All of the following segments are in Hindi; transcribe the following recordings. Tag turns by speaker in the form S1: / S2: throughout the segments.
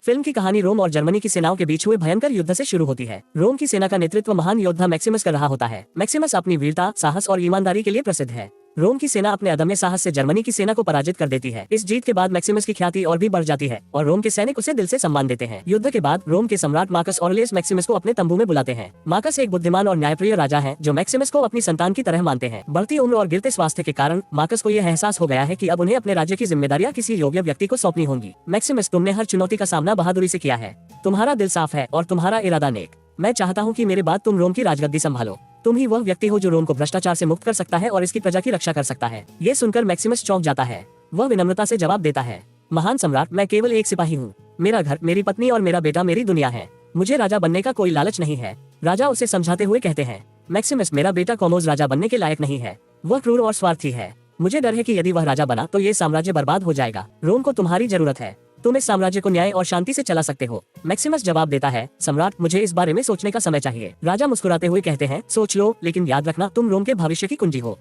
S1: फिल्म की कहानी रोम और जर्मनी की सेनाओं के बीच हुए भयंकर युद्ध से शुरू होती है। रोम की सेना का नेतृत्व महान योद्धा मैक्सिमस कर रहा होता है। मैक्सिमस अपनी वीरता, साहस और ईमानदारी के लिए प्रसिद्ध है। रोम की सेना अपने अदम्य साहस से जर्मनी की सेना को पराजित कर देती है। इस जीत के बाद मैक्सिमस की ख्याति और भी बढ़ जाती है और रोम के सैनिक उसे दिल से सम्मान देते हैं। युद्ध के बाद रोम के सम्राट मार्कस ऑरेलियस मैक्सिमस को अपने तंबू में बुलाते हैं। मार्कस एक बुद्धिमान और न्यायप्रिय राजा है जो मैक्सिमस को अपनी संतान की तरह मानते हैं। बढ़ती उम्र और गिरते स्वास्थ्य के कारण मार्कस को यह एहसास हो गया है कि अब उन्हें अपने राज्य की जिम्मेदारियां किसी योग्य व्यक्ति को सौंपनी होंगी। मैक्सिमस, तुमने हर चुनौती का सामना बहादुरी से किया है। तुम्हारा दिल साफ है और तुम्हारा इरादा नेक। मैं चाहता हूँ कि मेरे बाद तुम रोम की राजगद्दी संभालो। तुम ही वह व्यक्ति हो जो रोम को भ्रष्टाचार से मुक्त कर सकता है और इसकी प्रजा की रक्षा कर सकता है। ये सुनकर मैक्सिमस चौंक जाता है। वह विनम्रता से जवाब देता है, महान सम्राट, मैं केवल एक सिपाही हूँ। मेरा घर, मेरी पत्नी और मेरा बेटा मेरी दुनिया है। मुझे राजा बनने का कोई लालच नहीं है। राजा उसे समझाते हुए कहते हैं, मैक्सिमस, मेरा बेटा कॉमोस राजा बनने के लायक नहीं है। वह क्रूर और स्वार्थी है। मुझे डर है कि यदि वह राजा बना तो ये साम्राज्य बर्बाद हो जाएगा। रोम को तुम्हारी जरूरत है। तुम इस साम्राज्य को न्याय और शांति से चला सकते हो। मैक्सिमस जवाब देता है, सम्राट, मुझे इस बारे में सोचने का समय चाहिए। राजा मुस्कुराते हुए कहते हैं, सोच लो, लेकिन याद रखना तुम रोम के भविष्य की कुंजी हो।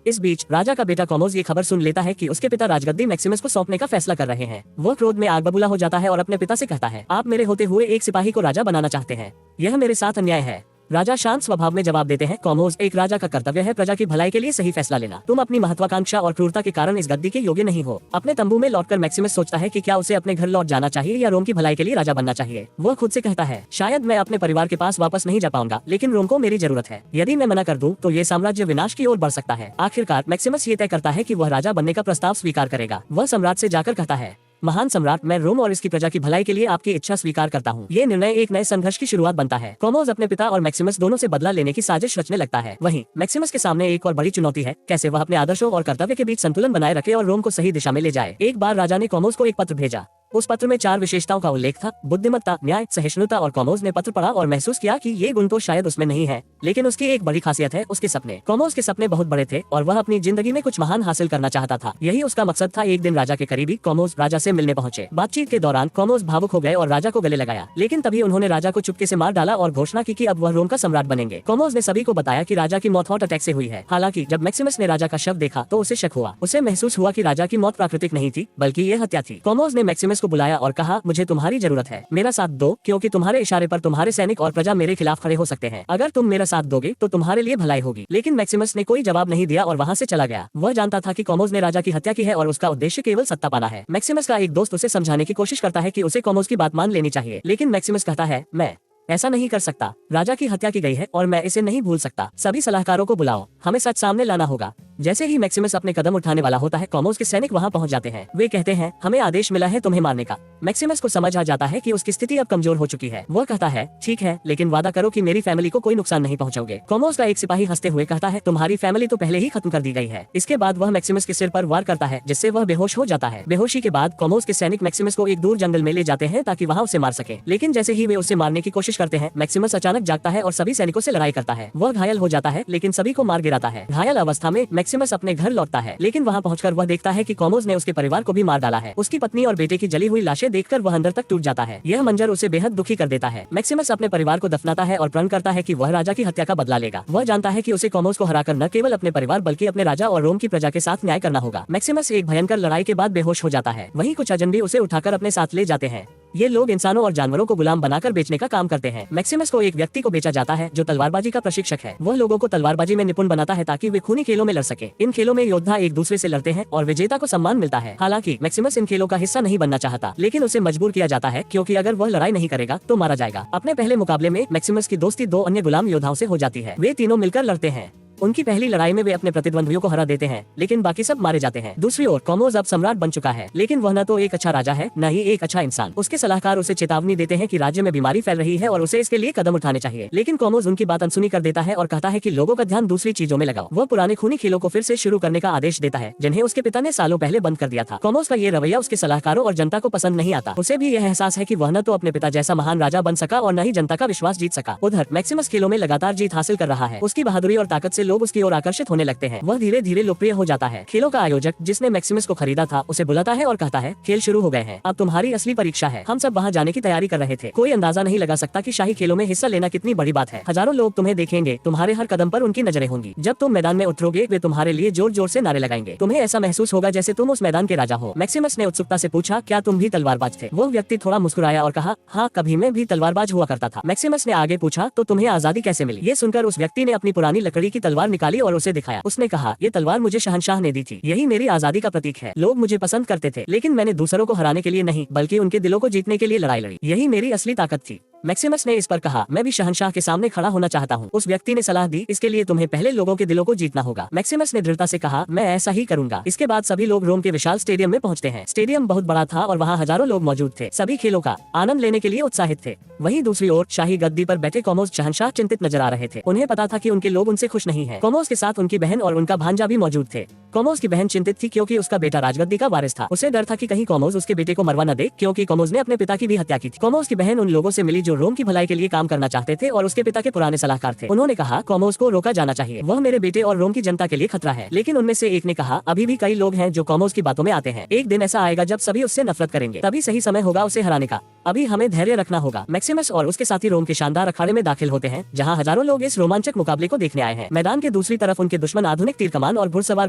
S1: इस बीच राजा का बेटा कॉमोस ये खबर सुन लेता है कि उसके पिता राजगद्दी मैक्सिमस को सौंपने का फैसला कर रहे हैं। वह क्रोध में आग बबूला हो जाता है और अपने पिता से कहता है, आप मेरे होते हुए एक सिपाही को राजा बनाना चाहते हैं। यह मेरे साथ अन्याय है। राजा शांत स्वभाव में जवाब देते हैं, कॉमोस, एक राजा का कर्तव्य है प्रजा की भलाई के लिए सही फैसला लेना। तुम अपनी महत्वाकांक्षा और क्रूरता के कारण इस गद्दी के योग्य नहीं हो। अपने तंबू में लौटकर मैक्सिमस सोचता है कि क्या उसे अपने घर लौट जाना चाहिए या रोम की भलाई के लिए राजा बनना चाहिए। वह खुद से कहता है, शायद मैं अपने परिवार के पास वापस नहीं जा पाऊंगा, लेकिन रोम को मेरी जरूरत है। यदि मैं मना कर दूं तो ये साम्राज्य विनाश की ओर बढ़ सकता है। आखिरकार मैक्सिमस ये तय करता है कि वह राजा बनने का प्रस्ताव स्वीकार करेगा। वह सम्राट से जाकर कहता है, महान सम्राट, मैं रोम और इसकी प्रजा की भलाई के लिए आपकी इच्छा स्वीकार करता हूँ। ये निर्णय एक नए संघर्ष की शुरुआत बनता है। कॉमोस अपने पिता और मैक्सिमस दोनों से बदला लेने की साजिश रचने लगता है। वहीं मैक्सिमस के सामने एक और बड़ी चुनौती है, कैसे वह अपने आदर्शों और कर्तव्य के बीच संतुलन बनाए रखे और रोम को सही दिशा में ले जाए। एक बार राजा ने कॉमोस को एक पत्र भेजा। उस पत्र में 4 विशेषताओं का उल्लेख था, बुद्धिमत्ता, न्याय, सहिष्णुता और कॉमोस ने पत्र पढ़ा और महसूस किया कि ये गुण तो शायद उसमें नहीं है, लेकिन उसकी एक बड़ी खासियत है, उसके सपने। कॉमोस के सपने बहुत बड़े थे और वह अपनी जिंदगी में कुछ महान हासिल करना चाहता था। यही उसका मकसद था। एक दिन राजा के करीबी कॉमोस राजा से मिलने पहुंचे। बातचीत के दौरान कॉमोस भावुक हो गए और राजा को गले लगाया, लेकिन तभी उन्होंने राजा को चुपके से मार डाला और घोषणा की कि अब वह रोम का सम्राट बनेंगे। कॉमोस ने सभी को बताया कि राजा की मौत हार्ट अटैक से हुई है। हालांकि जब मैक्सिमस ने राजा का शव देखा तो उसे शक हुआ। उसे महसूस हुआ कि राजा की मौत प्राकृतिक नहीं थी, बल्कि ये हत्या थी। कॉमोस ने मैक्सिमस को बुलाया और कहा, मुझे तुम्हारी जरूरत है। मेरा साथ दो, क्योंकि तुम्हारे इशारे पर तुम्हारे सैनिक और प्रजा मेरे खिलाफ खड़े हो सकते हैं। अगर तुम मेरा साथ दोगे तो तुम्हारे लिए भलाई होगी। लेकिन मैक्सिमस ने कोई जवाब नहीं दिया और वहाँ से चला गया। वह जानता था कि कॉमोस ने राजा की हत्या की है और उसका उद्देश्य केवल सत्ता पाना है। मैक्सिमस का एक दोस्त उसे समझाने की कोशिश करता है कि उसे कॉमोस की बात मान लेनी चाहिए, लेकिन मैक्सिमस कहता है, मैं ऐसा नहीं कर सकता। राजा की हत्या की गई है और मैं इसे नहीं भूल सकता। सभी सलाहकारों को बुलाओ, हमें सच सामने लाना होगा। जैसे ही मैक्सिमस अपने कदम उठाने वाला होता है, कॉमोस के सैनिक वहां पहुंच जाते हैं। वे कहते हैं, हमें आदेश मिला है तुम्हें मारने का। मैक्सिमस को समझ आ जाता है कि उसकी स्थिति अब कमजोर हो चुकी है। वह कहता है, ठीक है, लेकिन वादा करो कि मेरी फैमिली को कोई नुकसान नहीं पहुंचाओगे। कॉमोस का एक सिपाही हंसते हुए कहता है, तुम्हारी फैमिली तो पहले ही खत्म कर दी गई है। इसके बाद वह मैक्सिमस के सिर पर वार करता है, जिससे वह बेहोश हो जाता है। बेहोशी के बाद कॉमोस के सैनिक मैक्सिमस को एक दूर जंगल में ले जाते हैं ताकि वहाँ उसे मार सके। लेकिन जैसे ही वे उसे मारने की कोशिश करते हैं, मैक्सिमस अचानक जागता है और सभी सैनिकों से लड़ाई करता है। वह घायल हो जाता है, लेकिन सभी को मार गिराता है। घायल अवस्था में मैक्सिमस अपने घर लौटता है, लेकिन वहां पहुंचकर वह देखता है कि कॉमोस ने उसके परिवार को भी मार डाला है। उसकी पत्नी और बेटे की जली हुई लाशें देखकर वह अंदर तक टूट जाता है। यह मंजर उसे बेहद दुखी कर देता है। मैक्सिमस अपने परिवार को दफनाता है और प्रण करता है कि वह राजा की हत्या का बदला लेगा। वह जानता है कि उसे कॉमोस को हराकर न केवल अपने परिवार बल्कि अपने राजा और रोम की प्रजा के साथ न्याय करना होगा। मैक्सिमस एक भयंकर लड़ाई के बाद बेहोश हो जाता है। वहीं कुछ अजनबी उसे उठाकर अपने साथ ले जाते हैं। ये लोग इंसानों और जानवरों को गुलाम बनाकर बेचने का काम करते हैं। मैक्सिमस को एक व्यक्ति को बेचा जाता है जो तलवारबाजी का प्रशिक्षक है। वह लोगों को तलवारबाजी में निपुण बनाता है ताकि वे खूनी खेलों में लड़ सके। इन खेलों में योद्धा एक दूसरे से लड़ते हैं और विजेता को सम्मान मिलता है। हालांकि मैक्सिमस इन खेलों का हिस्सा नहीं बनना चाहता, लेकिन उसे मजबूर किया जाता है क्योंकि अगर वह लड़ाई नहीं करेगा तो मारा जाएगा। अपने पहले मुकाबले में मैक्सिमस की दोस्ती 2 अन्य गुलाम योद्धाओं से हो जाती है। वे तीनों मिलकर लड़ते हैं। उनकी पहली लड़ाई में वे अपने प्रतिद्वंदियों को हरा देते हैं, लेकिन बाकी सब मारे जाते हैं। दूसरी ओर कॉमोस अब सम्राट बन चुका है, लेकिन वह न तो एक अच्छा राजा है, न ही एक अच्छा इंसान। उसके सलाहकार उसे चेतावनी देते हैं कि राज्य में बीमारी फैल रही है और उसे इसके लिए कदम उठाने चाहिए, लेकिन कॉमोस उनकी बात अनसुनी कर देता है और कहता है कि लोगों का ध्यान दूसरी चीजों में लगाओ। वह पुराने खूनी खेलों को फिर से शुरू करने का आदेश देता है, जिन्हें उसके पिता ने सालों पहले बंद कर दिया था। कॉमोस का ये रवैया उसके सलाहकारों और जनता को पसंद नहीं आता। उसे भी यह एहसास है कि वह न तो अपने पिता जैसा महान राजा बन सका और न ही जनता का विश्वास जीत सका। उधर मैक्सिमस खेलों में लगातार जीत हासिल कर रहा है। उसकी बहादुरी और ताकत से लोग उसकी ओर आकर्षित होने लगते हैं। वह धीरे धीरे लोकप्रिय हो जाता है। खेलों का आयोजक जिसने मैक्सिमस को खरीदा था उसे बुलाता है और कहता है, खेल शुरू हो गए हैं, अब तुम्हारी असली परीक्षा है। हम सब वहाँ जाने की तैयारी कर रहे थे। कोई अंदाजा नहीं लगा सकता कि शाही खेलों में हिस्सा लेना कितनी बड़ी बात है। हजारों लोग तुम्हें देखेंगे, तुम्हारे हर कदम पर उनकी नजरें होंगी। जब तुम मैदान में उतरोगे वे तुम्हारे लिए जोर जोर से नारे लगाएंगे। तुम्हें ऐसा महसूस होगा जैसे तुम उस मैदान के राजा हो। मैक्सिमस ने उत्सुकता से पूछा, क्या तुम भी तलवारबाज थे? वो व्यक्ति थोड़ा मुस्कुराया और कहा, हाँ, कभी मैं भी तलवारबाज हुआ करता था। मैक्सिमस ने आगे पूछा, तो तुम्हें आजादी कैसे मिली? ये सुनकर उस व्यक्ति ने अपनी पुरानी लकड़ी की तलवार निकाली और उसे दिखाया। उसने कहा, ये तलवार मुझे शहंशाह ने दी थी, यही मेरी आजादी का प्रतीक है। लोग मुझे पसंद करते थे, लेकिन मैंने दूसरों को हराने के लिए नहीं बल्कि उनके दिलों को जीतने के लिए लड़ाई लड़ी। यही मेरी असली ताकत थी। मैक्सिमस ने इस पर कहा, मैं भी शहंशाह के सामने खड़ा होना चाहता हूँ। उस व्यक्ति ने सलाह दी, इसके लिए तुम्हें पहले लोगों के दिलों को जीतना होगा। मैक्सिमस ने दृढ़ता से कहा, मैं ऐसा ही करूंगा। इसके बाद सभी लोग रोम के विशाल स्टेडियम में पहुंचते हैं। स्टेडियम बहुत बड़ा था और वहाँ हजारों लोग मौजूद थे। सभी खेलों का आनंद लेने के लिए उत्साहित थे। वहीं दूसरी ओर शाही गद्दी पर बैठे कोमोस शहंशाह चिंतित नजर आ रहे थे। उन्हें पता था कि उनके लोग उनसे खुश नहीं हैं। कोमोस के साथ उनकी बहन और उनका भांजा भी मौजूद थे। कोमोस की बहन चिंतित थी क्योंकि उसका बेटा राजगद्दी का वारिस था। उसे डर था कि कहीं कोमोस उसके बेटे को मरवा न दे, क्योंकि कोमोस ने अपने पिता की भी हत्या की थी। कोमोस की बहन उन लोगों से मिली जो रोम की भलाई के लिए काम करना चाहते थे और उसके पिता के पुराने सलाहकार थे। उन्होंने कहा, कोमोस को रोका जाना चाहिए, वह मेरे बेटे और रोम की जनता के लिए खतरा है। लेकिन उनमें से एक ने कहा, अभी भी कई लोग हैं जो कोमोस की बातों में आते हैं। एक दिन ऐसा आएगा जब सभी उससे नफरत करेंगे, तभी सही समय होगा उसे हराने का। अभी हमें धैर्य रखना होगा। मैक्सिमस और उसके साथी रोम के शानदार अखाड़े में दाखिल होते हैं, जहां हजारों लोग इस रोमांचक मुकाबले को देखने आए हैं। मैदान के दूसरी तरफ उनके दुश्मन आधुनिक तीर कमान और घुड़सवार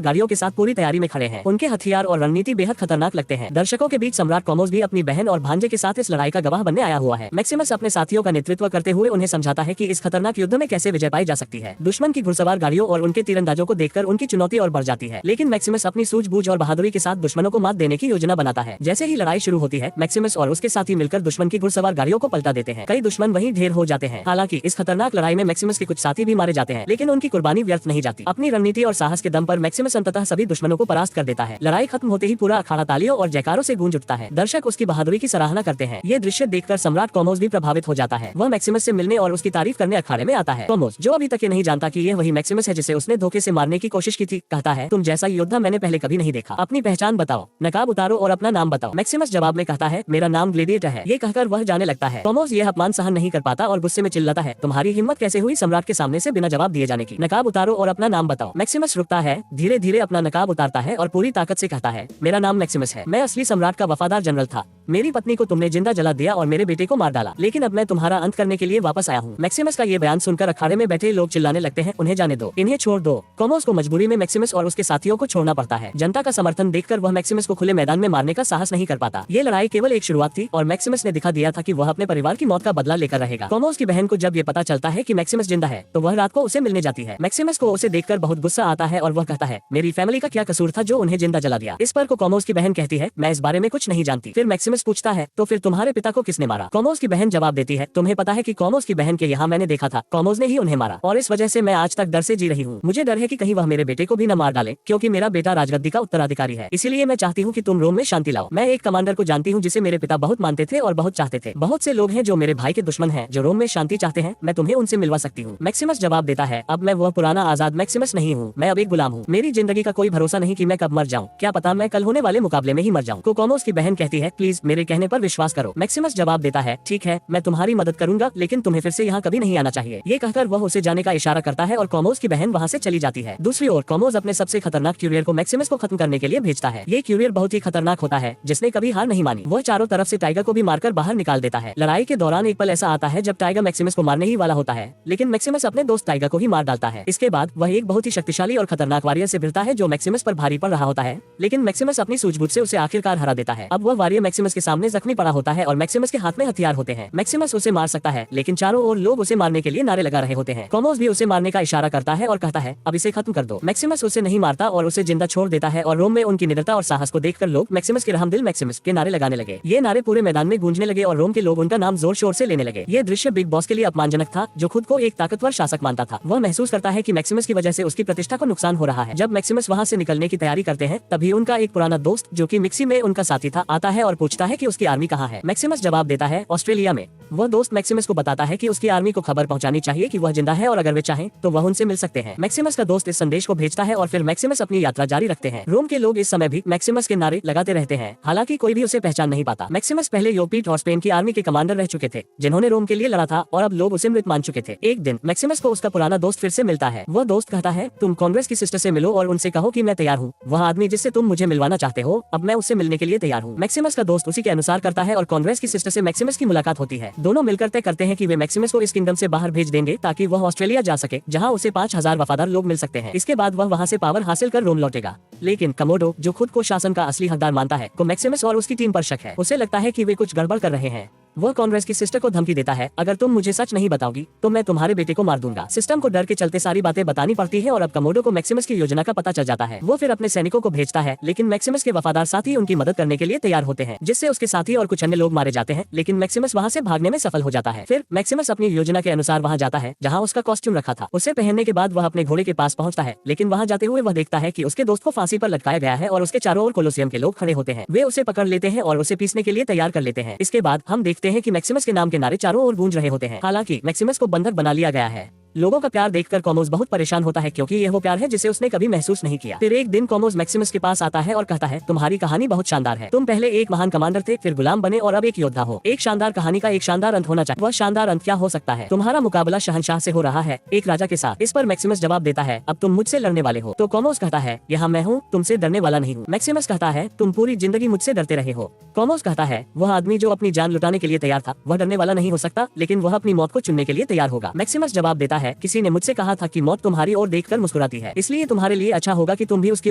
S1: गाड़ियों के साथ पूरी तैयारी में खड़े हैं। उनके हथियार और रणनीति बेहद खतरनाक लगते हैं। दर्शकों के बीच सम्राट कोमोस भी अपनी बहन और भांजे के साथ इस लड़ाई का गवाह बनने आया हुआ है। मैक्सिमस अपने साथियों का नेतृत्व करते हुए उन्हें समझाता है कि इस खतरनाक युद्ध में कैसे विजय पाई जा सकती है। दुश्मन की घुड़सवार गाड़ियों और उनके तीरंदाजों को देखकर उनकी चुनौती और बढ़ जाती है। लेकिन मैक्सिमस अपनी सूझबूझ और बहादुरी के साथ दुश्मनों को मात देने की योजना बनाता है। जैसे ही लड़ाई शुरू होती है, मैक्सिमस और उसके साथी मिलकर दुश्मन की घुड़सवार गाड़ियों को पलटा देते हैं। कई दुश्मन वहीं ढेर हो जाते हैं। हालांकि इस खतरनाक लड़ाई में मैक्सिमस के कुछ साथी भी मारे जाते हैं, लेकिन उनकी कुर्बानी व्यर्थ नहीं जाती। अपनी रणनीति और साहस के दम पर मैक्सिमस अंततः सभी दुश्मनों को परास्त कर देता है। लड़ाई खत्म होते ही पूरा अखाड़ा तालियों और जयकारों से गूंज उठता है। दर्शक उसकी बहादुरी की सराहना करते हैं। ये दृश्य देखकर सम्राट कोमोस भी प्रभावित हो जाता है। वह मैक्सिमस से मिलने और उसकी तारीफ करने अखाड़े में आता है। कोमोस, जो अभी तक ये नहीं जानता कि यह वही मैक्सिमस है जिसे उसने धोखे से मारने की कोशिश की थी, कहता है, तुम जैसा योद्धा मैंने पहले कभी नहीं देखा। अपनी पहचान बताओ, नकाब उतारो और अपना नाम बताओ। मैक्सिमस जवाब में कहता है, मेरा नाम ग्लेडिएटर है। ये कहकर वह जाने लगता है। कोमोस यह अपमान सहन नहीं कर पाता और गुस्से में चिल्लाता है, तुम्हारी हिम्मत कैसे हुई सम्राट के सामने से बिना जवाब दिए जाने की? नकाब उतारो और अपना नाम बताओ। मैक्सिमस रुकता है, धीरे धीरे अपना नकाब उतारता है और पूरी ताकत से कहता है, मेरा नाम मैक्सिमस है। मैं असली सम्राट का वफादार जनरल था। मेरी पत्नी को तुमने जिंदा जला दिया और मेरे बेटे को मार डाला, लेकिन अब मैं तुम्हारा अंत करने के लिए वापस आया हूँ। मैक्सिमस का ये बयान सुनकर अखाड़े में बैठे लोग चिल्लाने लगते हैं, उन्हें जाने दो, इन्हें छोड़ दो। कोमोस को मजबूरी में मैक्सिमस और उसके साथियों को छोड़ना पड़ता है। जनता का समर्थन देखकर वह मैक्सिमस को खुले मैदान में मारने का साहस नहीं कर पाता। ये लड़ाई केवल एक शुरुआत थी और मैक्सिमस ने दिखा दिया था कि वह अपने परिवार की मौत का बदला लेकर रहेगा। कोमोस की बहन को जब ये पता चलता है कि मैक्सिमस जिंदा है, तो वह रात को उसे मिलने जाती है। मैक्सिमस को उसे देखकर बहुत गुस्सा आता है और वह कहता है, मेरी फैमिली का क्या कसूर था जो उन्हें जिंदा जला दिया? इस पर कोमोस की बहन कहती है, मैं इस बारे में कुछ नहीं जानती। फिर मैक्सिमस पूछता है, तो फिर तुम्हारे पिता को किसने मारा? कोमोस की बहन जवाब देती है, तुम्हें पता है कि कोमोस की बहन के यहाँ मैंने देखा था, कोमोस ने ही उन्हें मारा और इस वजह से मैं आज तक डर से जी रही हूँ। मुझे डर है कि कहीं वह मेरे बेटे को भी न मार डाले, क्योंकि मेरा बेटा राजगद्दी का उत्तराधिकारी है। इसीलिए मैं चाहती हूँ कि तुम रोम में शांति लाओ। मैं एक कमांडर को जानती हूँ जिसे मेरे पिता बहुत मानते थे और बहुत चाहते थे। बहुत से लोग हैं जो मेरे भाई के दुश्मन हैं, जो रोम में शांति चाहते हैं। मैं तुम्हें उनसे मिलवा सकती हूँ। मैक्सिमस जवाब देता है, अब मैं वह पुराना आजाद मैक्सिमस नहीं हूँ, मैं अब एक गुलाम हूँ। मेरी जिंदगी का कोई भरोसा नहीं कि मैं कब मर जाऊँ। क्या पता मैं कल होने वाले मुकाबले में ही मर जाऊँ। कोमोस की बहन कहती है, प्लीज मेरे कहने पर विश्वास करो। मैक्सिमस जवाब देता है, ठीक है, मैं तुम्हारी मदद करूंगा, लेकिन तुम्हें फिर से यहाँ कभी नहीं आना चाहिए। ये कहकर वह उसे जाने का इशारा करता है और कोमोस की बहन वहाँ से चली जाती है। दूसरी ओर कोमोस अपने सबसे खतरनाक क्यूरियर को मैक्सिमस को खत्म करने के लिए भेजता है। ये क्यूरियर बहुत ही खतरनाक होता है, जिसने कभी हार नहीं मानी। वह चारों तरफ से टाइगर को भी मारकर बाहर निकाल देता है। लड़ाई के दौरान एक पल ऐसा आता है जब टाइगर मैक्सिमस को मारने ही वाला होता है, लेकिन मैक्सिमस अपने दोस्त टाइगर को ही मार डालता है। इसके बाद वह एक बहुत ही शक्तिशाली और खतरनाक वॉरियर से भिड़ता है जो मैक्सिमस पर भारी पड़ रहा होता है, लेकिन मैक्सिमस अपनी सूझबूझ से उसे आखिरकार हरा देता है। अब वह वॉरियर मैक्सिमस के सामने जख्मी पड़ा होता है और मैक्सिमस के हाथ में हथियार होते हैं। मैक्सिमस उसे मार सकता है, लेकिन चारों ओर लोग उसे मारने के लिए नारे लगा रहे होते हैं। कोमोस भी उसे मारने का इशारा करता है और कहता है, अब इसे खत्म कर दो। मैक्सिमस उसे नहीं मारता और उसे जिंदा छोड़ देता है और रोम में उनकी निडरता और साहस को देखकर लोग मैक्सिमस के रहमदिल मैक्सिमस के नारे लगाने लगे। ये नारे पूरे मैदान में गूंजने लगे और रोम के लोग उनका नाम जोर शोर से लेने लगे। ये दृश्य बिग बॉस के लिए अपमानजनक था, जो खुद को एक ताकतवर शासक मानता था। वह महसूस करता है कि मैक्सिमस की वजह से उसकी प्रतिष्ठा को नुकसान हो रहा है। जब मैक्सिमस वहाँ से निकलने की तैयारी करते हैं, तभी उनका एक पुराना दोस्त जो कि मिक्सी में उनका साथी था आता है और पूछता है कि उसकी आर्मी कहाँ है। मैक्सिमस जवाब देता है, ऑस्ट्रेलिया में। वह दोस्त मैक्सिमस को बताता है कि उसकी आर्मी को खबर पहुंचानी चाहिए कि वह जिंदा है और अगर वे चाहें तो वह उनसे मिल सकते हैं। मैक्सिमस का दोस्त इस संदेश को भेजता है और फिर मैक्सिमस अपनी यात्रा जारी रखते हैं। रोम के लोग इस समय भी मैक्सिमस के नारे लगाते रहते हैं, हालांकि कोई भी उसे पहचान नहीं पाता। मैक्सिमस पहले योपीट और स्पेन की आर्मी के कमांडर रह चुके थे, जिन्होंने रोम के लिए लड़ा था और अब लोग उसे मृत मान चुके थे। एक दिन मैक्सिमस को उसका पुराना दोस्त फिर से मिलता है। वह दोस्त कहता है, तुम कांग्रेस की सिस्टर से मिलो और उनसे कहो कि मैं तैयार हूँ। वह आदमी जिससे तुम मुझे मिलवाना चाहते हो, अब मैं उससे मिलने के लिए तैयार हूँ। मैक्सिमस का दोस्त उसी के अनुसार करता है और कांग्रेस की सिस्टर से मैक्सिमस की मुलाकात होती है। दोनों मिलकर तय करते हैं कि वे मैक्सिमस को इस किंगडम से बाहर भेज देंगे ताकि वह ऑस्ट्रेलिया जा सके, जहाँ उसे 5000 वफादार लोग मिल सकते हैं। इसके बाद वह वहाँ से पावर हासिल कर रोम लौटेगा। लेकिन कमोडो, जो खुद को शासन का असली हकदार मानता है, को मैक्सिमस और उसकी टीम पर शक है। उसे लगता है कि वे कुछ गड़बड़ कर रहे हैं। वह कांग्रेस की सिस्टर को धमकी देता है, अगर तुम मुझे सच नहीं बताओगी तो मैं तुम्हारे बेटे को मार दूंगा। सिस्टम को डर के चलते सारी बातें बतानी पड़ती है और अब कमोडो को मैक्सिमस की योजना का पता चल जाता है। वो फिर अपने सैनिकों को भेजता है, लेकिन मैक्सिमस के वफादार साथी उनकी मदद करने के लिए तैयार होते हैं, जिससे उसके साथी और कुछ अन्य लोग मारे जाते हैं। लेकिन मैक्सिमस वहाँ से भागने में सफल हो जाता है। फिर मैक्सिमस अपनी योजना के अनुसार वहाँ जाता है जहाँ उसका कॉस्ट्यूम रखा था। उसे पहनने के बाद वह अपने घोड़े के पास पहुँचता है, लेकिन वहाँ जाते हुए वह देखता है कि उसके दोस्त को फांसी पर लटकाया गया है और उसके चारों ओर कोलोसियम के लोग खड़े होते हैं। वे उसे पकड़ लेते हैं और उसे पीसने के लिए तैयार कर लेते हैं। इसके बाद हम देखते हैं कि मैक्सिमस के नाम के नारे चारों ओर गूंज रहे होते हैं। हालांकि मैक्सिमस को बंधक बना लिया गया है। लोगों का प्यार देखकर कॉमोस बहुत परेशान होता है, क्योंकि यह वो प्यार है जिसे उसने कभी महसूस नहीं किया। फिर एक दिन कॉमोस मैक्सिमस के पास आता है और कहता है, तुम्हारी कहानी बहुत शानदार है। तुम पहले एक महान कमांडर थे, फिर गुलाम बने और अब एक योद्धा हो। एक शानदार कहानी का एक शानदार अंत होना चाहिए। वह शानदार अंत क्या हो सकता है? तुम्हारा मुकाबला शहंशाह से हो रहा है, एक राजा के साथ। इस पर मैक्सिमस जवाब देता है, अब तुम मुझसे लड़ने वाले हो। तो कॉमोस कहता है, यहाँ मैं हूँ, तुमसे डरने वाला नहीं हूँ। मैक्सिमस कहता है, तुम पूरी जिंदगी मुझसे डरते रहे हो। कॉमोस कहता है, वह आदमी जो अपनी जान लुटाने के लिए तैयार था, वह डरने वाला नहीं हो सकता, लेकिन वह अपनी मौत को चुनने के लिए तैयार होगा। मैक्सिमस जवाब देता है, किसी ने मुझसे कहा था कि मौत तुम्हारी ओर देखकर मुस्कुराती है, इसलिए तुम्हारे लिए अच्छा होगा कि तुम भी उसकी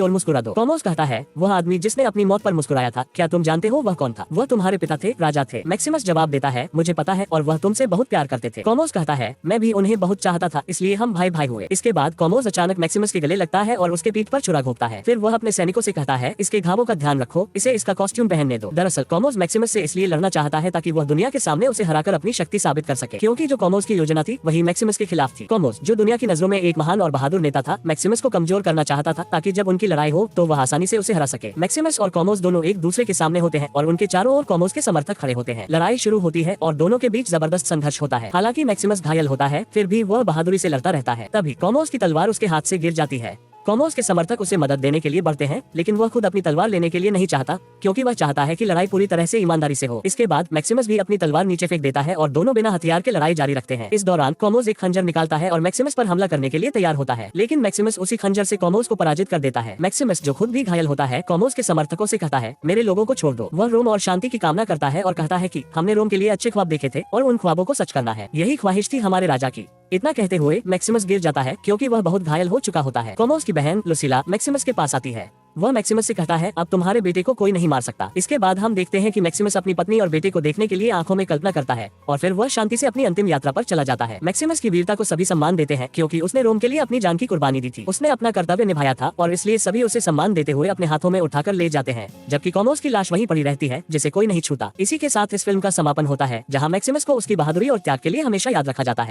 S1: ओर मुस्कुरा दो। कॉमोस कहता है, वह आदमी जिसने अपनी मौत पर मुस्कुराया था, क्या तुम जानते हो वह कौन था? वह तुम्हारे पिता थे, राजा थे। मैक्सिमस जवाब देता है, मुझे पता है और वह तुमसे बहुत प्यार करते थे। कॉमोस कहता है, मैं भी उन्हें बहुत चाहता था, इसलिए हम भाई भाई हुए। इसके बाद कॉमोस अचानक मैक्सिमस के गले लगता है और उसके पीठ पर छुरा घोंपता है। फिर वह अपने सैनिकों से कहता है, इसके घावों का ध्यान रखो, इसे इसका कॉस्ट्यूम पहनने दो। दरअसल कॉमोस मैक्सिमस से इसलिए लड़ना चाहता है ताकि वह दुनिया के सामने उसे हराकर अपनी शक्ति साबित कर सके, क्योंकि जो कॉमोस की योजना थी वही मैक्सिमस के खिलाफ थी। कॉमोस, जो दुनिया की नजरों में एक महान और बहादुर नेता था, मैक्सिमस को कमजोर करना चाहता था ताकि जब उनकी लड़ाई हो तो वह आसानी से उसे हरा सके। मैक्सिमस और कॉमोस दोनों एक दूसरे के सामने होते हैं और उनके चारों ओर कॉमोस के समर्थक खड़े होते हैं। लड़ाई शुरू होती है और दोनों के बीच जबरदस्त संघर्ष होता है। हालांकि मैक्सिमस घायल होता है, फिर भी वह बहादुरी से लड़ता रहता है। तभी कॉमोस की तलवार उसके हाथ से गिर जाती है। कॉमोस के समर्थक उसे मदद देने के लिए बढ़ते हैं, लेकिन वह खुद अपनी तलवार लेने के लिए नहीं चाहता, क्योंकि वह चाहता है कि लड़ाई पूरी तरह से ईमानदारी से हो। इसके बाद मैक्सिमस भी अपनी तलवार नीचे फेंक देता है और दोनों बिना हथियार के लड़ाई जारी रखते हैं। इस दौरान कॉमोस एक खंजर निकालता है और मैक्सिमस पर हमला करने के लिए तैयार होता है, लेकिन मैक्सिमस उसी खंजर से कॉमोस को पराजित कर देता है। मैक्सिमस, जो खुद भी घायल होता है, कॉमोस के समर्थकों से कहता है, मेरे लोगों को छोड़ दो। वह रोम और शांति की कामना करता है और कहता है कि हमने रोम के लिए अच्छे ख्वाब देखे थे और उन ख्वाबों को सच करना है। यही ख्वाहिश थी हमारे राजा की। इतना कहते हुए मैक्सिमस गिर जाता है, क्योंकि वह बहुत घायल हो चुका होता है। कॉमोस की बहन लुसिला मैक्सिमस के पास आती है। वह मैक्सिमस से कहता है, अब तुम्हारे बेटे को कोई नहीं मार सकता। इसके बाद हम देखते हैं कि मैक्सिमस अपनी पत्नी और बेटे को देखने के लिए आंखों में कल्पना करता है और फिर वह शांति से अपनी अंतिम यात्रा पर चला जाता है। मैक्सिमस की वीरता को सभी सम्मान देते हैं, क्योंकि उसने रोम के लिए अपनी जान की कुर्बानी दी थी। उसने अपना कर्तव्य निभाया था और इसलिए सभी उसे सम्मान देते हुए अपने हाथों में उठाकर ले जाते हैं, जबकि कॉमोस की लाश वहीं पड़ी रहती है, जिसे कोई नहीं छूता। इसी के साथ इस फिल्म का समापन होता है, जहाँ मैक्सिमस को उसकी बहादुरी और त्याग के लिए हमेशा याद रखा जाता है।